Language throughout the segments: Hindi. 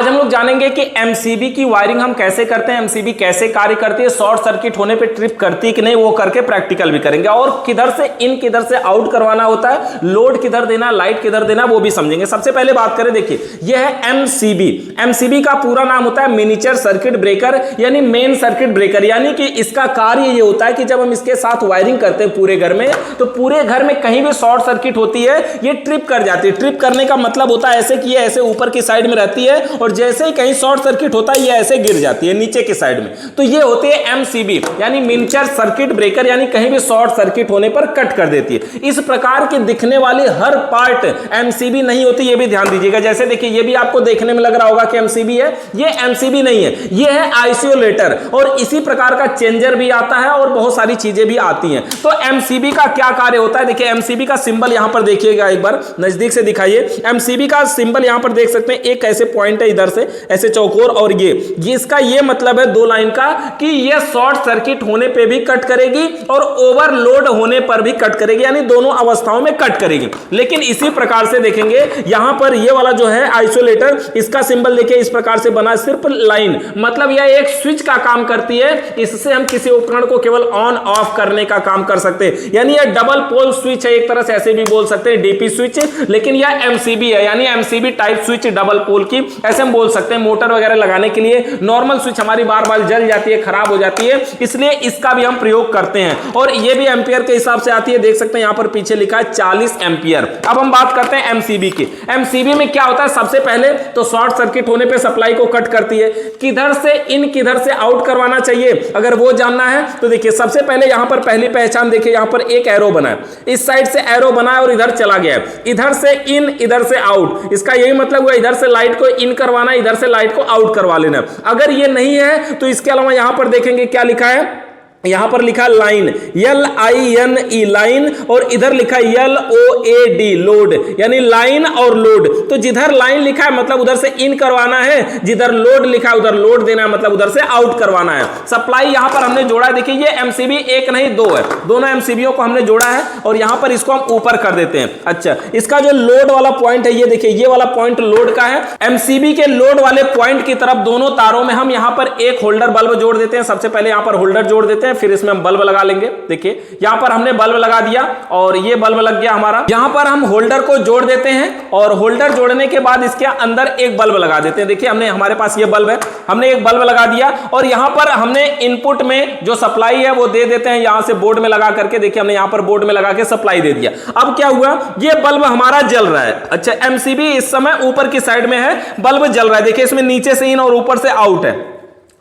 आज हम लोग जानेंगे कि एमसीबी की वायरिंग हम कैसे करते हैं, एमसीबी कैसे कार्य करती है, शॉर्ट सर्किट होने पे ट्रिप करती है कि नहीं, वो करके प्रैक्टिकल भी करेंगे, और किधर से इन किधर से आउट करवाना होता है, लोड किधर देना, लाइट किधर देना, वो भी समझेंगे। सबसे पहले बात करें, देखिए यह है एमसीबी। एमसीबी का पूरा नाम होता है मिनिएचर सर्किट ब्रेकर, यानी मेन सर्किट ब्रेकर। यानी कि इसका कार्य ये होता है कि जब हम इसके साथ वायरिंग करते हैं पूरे घर में, तो पूरे घर में कहीं भी शॉर्ट सर्किट होती है ये ट्रिप कर जाती है। ट्रिप करने का मतलब होता है ऐसे कि ये ऐसे ऊपर की साइड में रहती है, और जैसे ही कहीं शॉर्ट सर्किट होता है ये ऐसे गिर जाती है नीचे की साइड में। तो ये होती है एमसीबी, यानी मिनिएचर सर्किट ब्रेकर, यानी कहीं भी शॉर्ट सर्किट होने पर कट कर देती है। इस प्रकार की दिखने वाली हर पार्ट एमसीबी नहीं होती, ये भी ध्यान दीजिएगा। जैसे देखिए ये भी आपको देखने में लग रहा होगा कि एमसीबी है, ये एमसीबी नहीं है, ये है आइसोलेटर, और इसी प्रकार का चेंजर भी आता है और बहुत सारी चीजें भी आती हैं। तो एमसीबी का क्या कार्य होता है, देखिए एमसीबी का सिंबल यहां पर देखिएगा, एक बार नजदीक से दिखाइए। एमसीबी का सिंबल यहां पर देख सकते हैं, एक ऐसे पॉइंट है इधर से ऐसे चौकोर, और ये इसका ये मतलब है दो लाइन का कि ये शॉर्ट सर्किट होने पे भी कट करेगी और ओवरलोड होने पर भी कट करेगी, यानी दोनों अवस्थाओं में कट करेगी। लेकिन इसी प्रकार से देखेंगे यहां पर ये वाला जो है आइसोलेटर, इसका सिंबल देखिए इस प्रकार से बना, सिर्फ लाइन, मतलब यह एक स्विच का काम करती है। इससे हम किसी उपकरण को केवल ऑन ऑफ करने का काम कर सकते हैं, यानी यह डबल पोल स्विच है, एक तरह से ऐसे भी बोल सकते हैं डीपी स्विच, लेकिन यह एमसीबी है, यानी MCB type switch double pole की, ऐसे हम बोल सकते हैं। मोटर वगैरह लगाने के लिए नॉर्मल स्विच हमारी बार बार जल जाती है, खराब हो जाती है, इसलिए इसका भी हम प्रयोग करते हैं, और ये भी एम्पियर के हिसाब से आती है। देख सकते हैं यहां पर पीछे लिखा है 40 एम्पियर। अब हम बात करते हैं एमसीबी की। एमसीबी में क्या होता है, सबसे पहले तो शॉर्ट सर्किट होने पे सप्लाई को कट करती है, किधर से इन किधर से आउट करवाना चाहिए, अगर वो जानना है तो देखिए सबसे पहले यहां पर पहली पहचान देखिए, यहां पर एक एरो बना है, इस साइड से एरो बना है और इधर चला गया है, इधर से इन इधर से आउट, इसका यही मतलब हुआ इधर से लाइट को इन करवाना, इधर से लाइट को आउट करवा लेना। अगर ये नहीं है तो इसके अलावा यहां पर देखेंगे क्या लिखा है, यहां पर लिखा लाइन, LINE लाइन, और इधर लिखा LOAD लोड, यानी लाइन और लोड। तो जिधर लाइन लिखा है मतलब उधर से इन करवाना है, जिधर लोड लिखा है उधर लोड देना है, मतलब उधर से आउट करवाना है। सप्लाई यहां पर हमने जोड़ा है, देखिए ये एमसीबी एक नहीं दो है, दोनों एमसीबीओ को हमने जोड़ा है, और यहां पर इसको हम ऊपर कर देते हैं। अच्छा, इसका जो लोड वाला पॉइंट है, ये देखिए ये वाला पॉइंट लोड का है। एमसीबी के लोड वाले पॉइंट की तरफ दोनों तारों में हम यहां पर एक होल्डर बल्ब जोड़ देते हैं। सबसे पहले यहां पर होल्डर जोड़ देते हैं, फिर इसमें हम बल्ब लगा लेंगे। देखिए यहां पर हमने बल्ब लगा दिया और ये बल्ब लग गया हमारा। यहां पर हम होल्डर को जोड़ देते हैं, और होल्डर जोड़ने के बाद इसके अंदर एक बल्ब लगा देते हैं। देखिए हमने, हमारे पास ये बल्ब है, हमने एक बल्ब लगा दिया, और यहां पर हमने इनपुट में जो सप्लाई है वो दे देते हैं यहां से बोर्ड में लगा करके। देखिए हमने यहां पर बोर्ड में लगा के सप्लाई दे दिया। अब क्या हुआ, ये बल्ब हमारा जल रहा है। अच्छा, एमसीबी इस समय ऊपर की साइड में है, बल्ब जल रहा है। देखिए इसमें नीचे से इन और ऊपर से आउट है।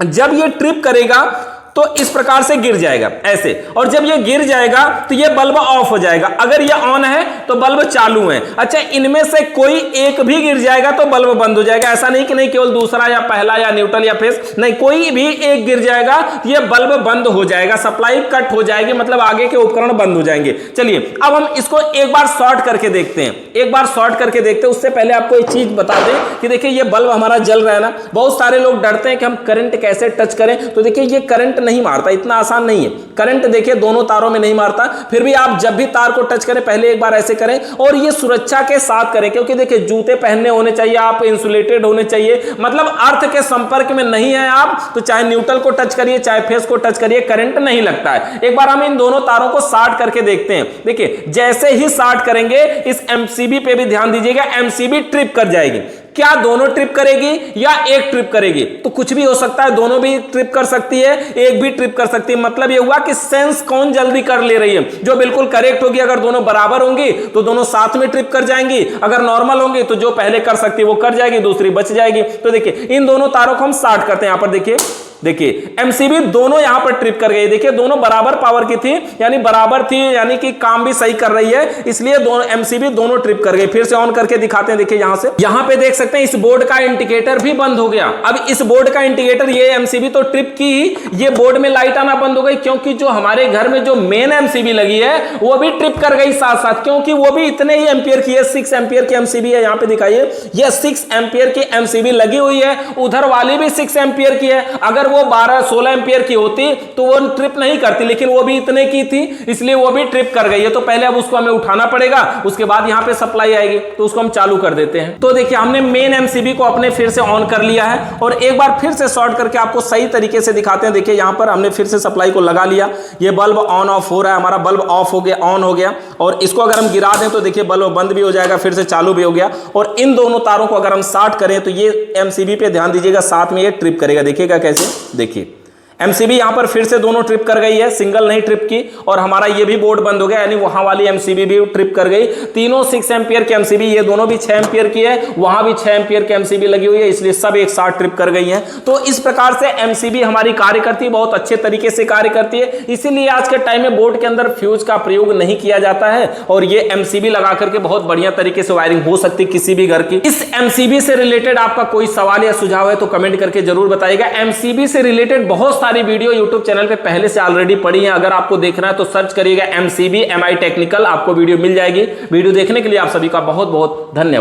जब ये ट्रिप करेगा तो इस प्रकार से गिर जाएगा ऐसे, और जब ये गिर जाएगा तो ये बल्ब ऑफ हो जाएगा। अगर ये ऑन है तो बल्ब चालू है। अच्छा, इनमें से कोई एक भी गिर जाएगा तो बल्ब बंद हो जाएगा। ऐसा नहीं कि नहीं केवल दूसरा या पहला या न्यूट्रल या फेस, नहीं, कोई भी एक गिर जाएगा तो ये बल्ब बंद हो जाएगा, सप्लाई कट हो जाएगी, मतलब आगे के उपकरण बंद हो जाएंगे। चलिए अब हम इसको एक बार शॉर्ट करके देखते हैं, एक बार शॉर्ट करके देखते हैं। उससे पहले आपको एक चीज बता दें कि देखिए ये बल्ब हमारा जल रहा है ना, बहुत सारे लोग डरते हैं कि हम करंट कैसे टच करें। तो देखिए ये करंट नहीं मारता, इतना आसान नहीं है। करंट देखिए दोनों तारों में नहीं मारता, फिर भी आप जब भी तार को टच करें पहले एक बार ऐसे करें, और ये सुरक्षा के साथ करें, क्योंकि देखिए जूते पहनने होने चाहिए, आप इंसुलेटेड होने चाहिए, मतलब अर्थ के संपर्क में नहीं है आप, तो चाहे न्यूट्रल को टच करिए चाहे फेस को टच करिए, करंट नहीं लगता है। एक बार हम इन दोनों तारों को शॉर्ट करके देखते हैं। देखिए जैसे ही शॉर्ट करेंगे, इस एमसीबी पे भी ध्यान दीजिएगा, एमसीबी ट्रिप कर जाएगी। क्या दोनों ट्रिप करेगी या एक ट्रिप करेगी? तो कुछ भी हो सकता है, दोनों भी ट्रिप कर सकती है, एक भी ट्रिप कर सकती है। मतलब ये हुआ कि सेंस कौन जल्दी कर ले रही है, जो बिल्कुल करेक्ट होगी। अगर दोनों बराबर होंगी तो दोनों साथ में ट्रिप कर जाएंगी, अगर नॉर्मल होंगी तो जो पहले कर सकती है वो कर जाएगी, दूसरी बच जाएगी। तो देखिए इन दोनों तारों को हम शॉर्ट करते हैं। यहां पर देखिए, देखिए एमसीबी दोनों यहां पर ट्रिप कर गई। देखिए दोनों बराबर पावर की थी, यानी बराबर थी, यानी कि काम भी सही कर रही है, इसलिए दोनों एमसीबी दोनों ट्रिप कर गई। फिर से ऑन करके दिखाते हैं। देखिए यहां से, यहां पे देख सकते हैं इस बोर्ड का इंडिकेटर भी बंद हो गया। अब इस बोर्ड का इंडिकेटर, ये एमसीबी तो ट्रिप की, ये बोर्ड में लाइट आना बंद हो गई, क्योंकि जो हमारे घर में जो मेन एमसीबी लगी है वो भी ट्रिप कर गई साथ साथ, क्योंकि वो भी इतने ही एंपियर की है, 6 एंपियर की एमसीबी है। यहां पे दिखाइए, ये 6 एंपियर की एमसीबी लगी हुई है, उधर वाली भी 6 एंपियर की है। अगर वो 12-16 एम्पियर की होती तो वो ट्रिप नहीं करती, लेकिन वो भी इतने की थी इसलिए वो भी ट्रिप कर गई है। तो पहले अब उसको हमें उठाना पड़ेगा, उसके बाद यहां पे सप्लाई आएगी, तो उसको हम चालू कर देते हैं। तो देखिए हमने मेन एमसीबी को अपने फिर से ऑन कर लिया है और एक बार फिर से शॉर्ट करके आपको सही तरीके से दिखाते हैं। देखिए यहां पर हमने फिर से सप्लाई को लगा लिया, ये बल्ब ऑन ऑफ हो रहा है, हमारा बल्ब ऑफ हो गया, ऑन हो गया, और इसको अगर हम गिरा दें तो देखिए बल्ब बंद भी हो जाएगा, फिर से चालू भी हो गया। और इन दोनों तारों को अगर हम शॉर्ट करें तो ये एमसीबी पे ध्यान दीजिएगा, साथ में ये ट्रिप करेगा। देखिएगा कैसे, देखिए एमसीबी यहां पर फिर से दोनों ट्रिप कर गई है, सिंगल नहीं ट्रिप की, और हमारा ये भी बोर्ड बंद हो गया, यानी वहां वाली एमसीबी भी ट्रिप कर गई। तीनों 6 एम्पियर की एमसीबी, ये दोनों भी 6 एम्पियर की है, वहां भी 6 एम्पियर की एमसीबी लगी हुई है, इसलिए सब एक साथ ट्रिप कर गई है। तो इस प्रकार से एमसीबी हमारी कार्य करती है, बहुत अच्छे तरीके से कार्य करती है। इसीलिए आज के टाइम में बोर्ड के अंदर फ्यूज का प्रयोग नहीं किया जाता है, और ये एमसीबी लगा करके बहुत बढ़िया तरीके से वायरिंग हो सकती है किसी भी घर की। इस एमसीबी से रिलेटेड आपका कोई सवाल या सुझाव है तो कमेंट करके जरूर बताइएगा। एमसीबी से रिलेटेड बहुत सारी वीडियो यूट्यूब चैनल पे पहले से ऑलरेडी पड़ी है, अगर आपको देखना है तो सर्च करिएगा एमसीबी MI टेक्निकल, आपको वीडियो मिल जाएगी। वीडियो देखने के लिए आप सभी का बहुत बहुत धन्यवाद।